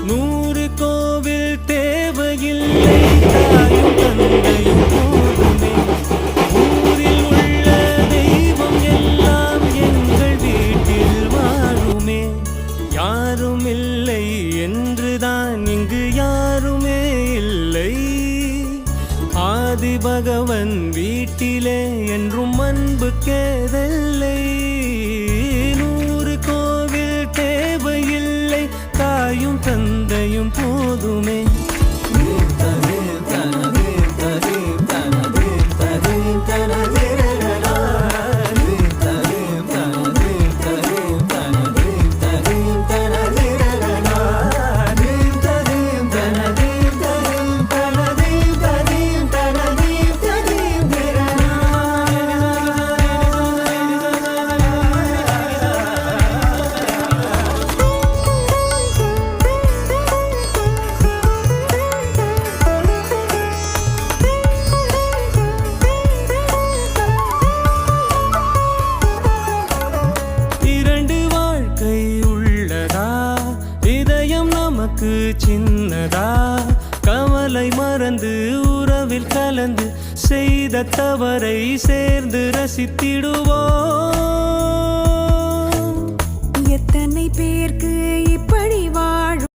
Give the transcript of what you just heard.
100 கோவில் தேவையில்லை, தாயும் தந்தையும் போதுமே. ஊரில் உள்ள தெய்வம் எல்லாம் எங்கள் வீட்டில் வாழுமே. யாரும் இல்லை என்றுதான் இங்கு யாருமே இல்லை. ஆதி பகவன் வீட்டிலே என்றும் அன்பு கேதல்லை. 100 கோவில் தேவையில்லை, தாயும் தந்தையும் போதுமே. சின்னதா கவலை மறந்து உறவில் கலந்து செய்த தவறை சேர்ந்து ரசித்திடுவோம். எத்தனை பேருக்கு இப்படி வாழும்